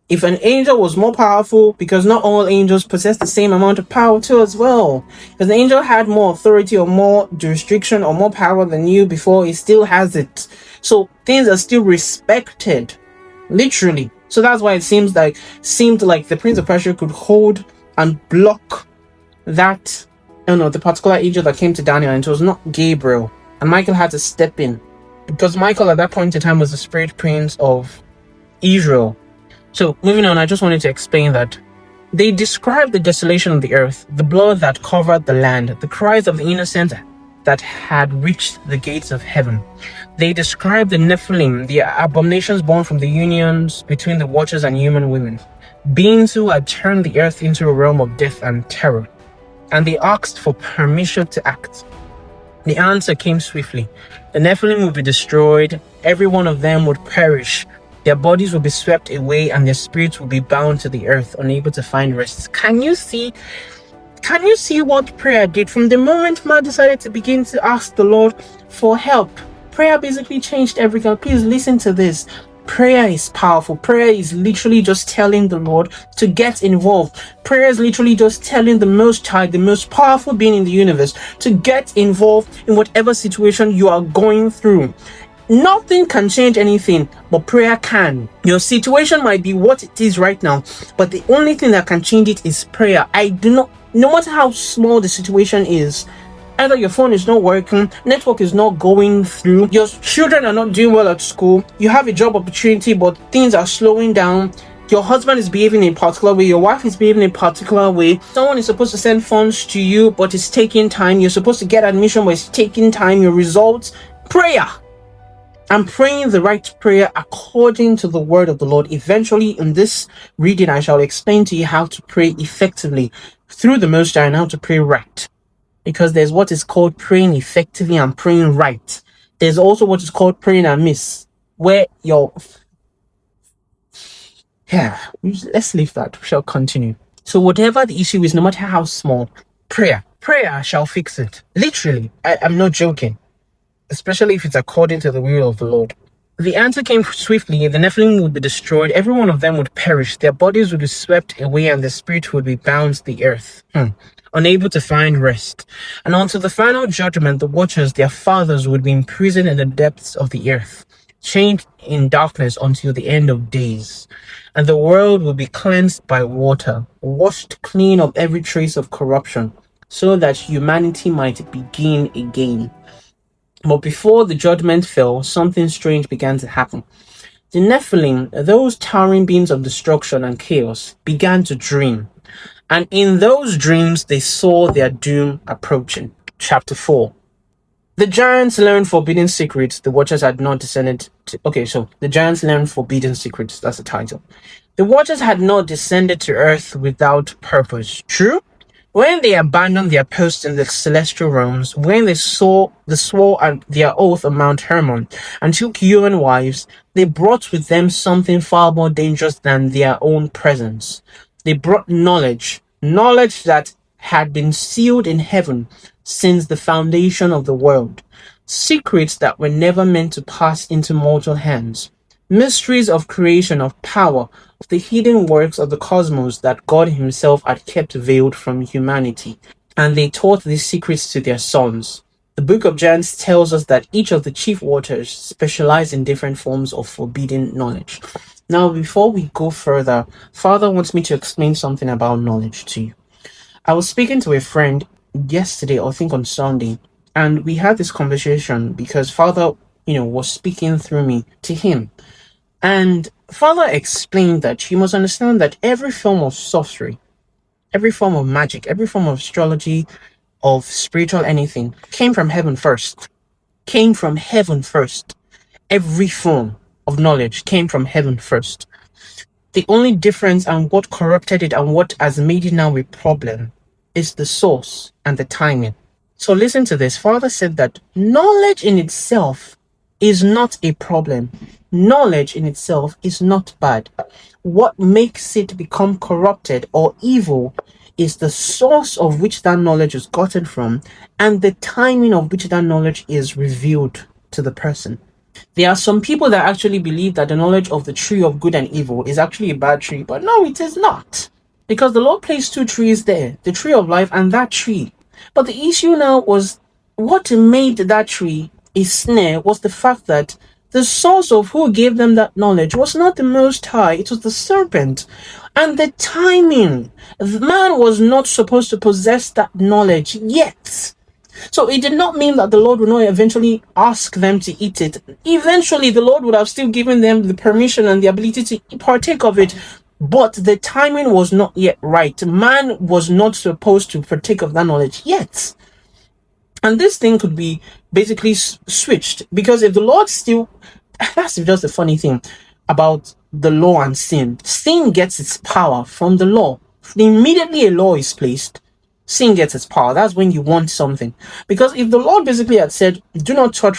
If an angel was more powerful, because not all angels possess the same amount of power too as well. If an angel had more authority or more jurisdiction or more power than you before, he still has it. So things are still respected, literally. So that's why it seemed like the Prince of Persia could hold and block that, the particular angel that came to Daniel, and it was not Gabriel. And Michael had to step in, because Michael at that point in time was the spirit prince of Israel. So, moving on, I just wanted to explain that they describe the desolation of the earth, the blood that covered the land, the cries of the innocent that had reached the gates of heaven. They describe the Nephilim, the abominations born from the unions between the watchers and human women, beings who had turned the earth into a realm of death and terror. And they asked for permission to act. The answer came swiftly. The Nephilim would be destroyed, every one of them would perish. Their bodies will be swept away and their spirits will be bound to the earth, unable to find rest. Can you see what prayer did? From the moment man decided to begin to ask the Lord for help, prayer basically changed everything. Please listen to this. Prayer is powerful. Prayer is literally just telling the Lord to get involved. Prayer is literally just telling the Most High, the most powerful being in the universe, to get involved in whatever situation you are going through. Nothing can change anything, but prayer can. Your situation might be what it is right now, but the only thing that can change it is prayer. No matter how small the situation is, either your phone is not working, network is not going through, your children are not doing well at school, you have a job opportunity but things are slowing down, your husband is behaving in a particular way, your wife is behaving in a particular way, someone is supposed to send funds to you but it's taking time, you're supposed to get admission but it's taking time, your results, prayer. I'm praying the right prayer according to the word of the Lord. Eventually, in this reading, I shall explain to you how to pray effectively through the Most High and how to pray right. Because there's what is called praying effectively and praying right. There's also what is called praying amiss, where let's leave that. We shall continue. So whatever the issue is, no matter how small, prayer shall fix it. Literally, I'm not joking. Especially if it's according to the will of the Lord. The answer came swiftly. The Nephilim would be destroyed. Every one of them would perish. Their bodies would be swept away and their spirit would be bound to the earth, unable to find rest. And until the final judgment, the watchers, their fathers, would be imprisoned in the depths of the earth, chained in darkness until the end of days. And the world will be cleansed by water, washed clean of every trace of corruption, so that humanity might begin again. But before the judgment fell, something strange began to happen. The Nephilim, those towering beings of destruction and chaos, began to dream. And in those dreams, they saw their doom approaching. Chapter 4. The giants learned forbidden secrets the watchers had not descended to. Okay, so the giants learned forbidden secrets. That's the title. The watchers had not descended to earth without purpose. True? When they abandoned their posts in the celestial realms, when they swore their oath on Mount Hermon and took human wives, they brought with them something far more dangerous than their own presence. They brought knowledge that had been sealed in heaven since the foundation of the world, secrets that were never meant to pass into mortal hands, mysteries of creation, of power, of the hidden works of the cosmos that God himself had kept veiled from humanity. And they taught these secrets to their sons. The book of Giants tells us that each of the chief watchers specialize in different forms of forbidden knowledge. Now, before we go further, Father wants me to explain something about knowledge to you. I was speaking to a friend yesterday, or I think on Sunday, and we had this conversation because Father, was speaking through me to him. And Father explained that you must understand that every form of sorcery, every form of magic, every form of astrology, of spiritual anything, came from heaven first. Came from heaven first. Every form of knowledge came from heaven first. The only difference and what corrupted it and what has made it now a problem is the source and the timing. So listen to this. Father said that knowledge in itself is not a problem. Knowledge in itself is not bad. What makes it become corrupted or evil is the source of which that knowledge is gotten from and the timing of which that knowledge is revealed to the person. There are some people that actually believe that the knowledge of the tree of good and evil is actually a bad tree, but no, it is not. Because the Lord placed two trees there, the tree of life and that tree. But the issue now was what made that tree a snare was the fact that the source of who gave them that knowledge was not the Most High, it was the serpent. And the timing, the man was not supposed to possess that knowledge yet. So it did not mean that the Lord would not eventually ask them to eat it. Eventually, the Lord would have still given them the permission and the ability to partake of it, but the timing was not yet right. Man was not supposed to partake of that knowledge yet. And this thing could be basically switched, because if the Lord still, that's just the funny thing about the law and sin. Sin gets its power from the law. Immediately a law is placed, sin gets its power. That's when you want something. Because if the Lord basically had said, do not touch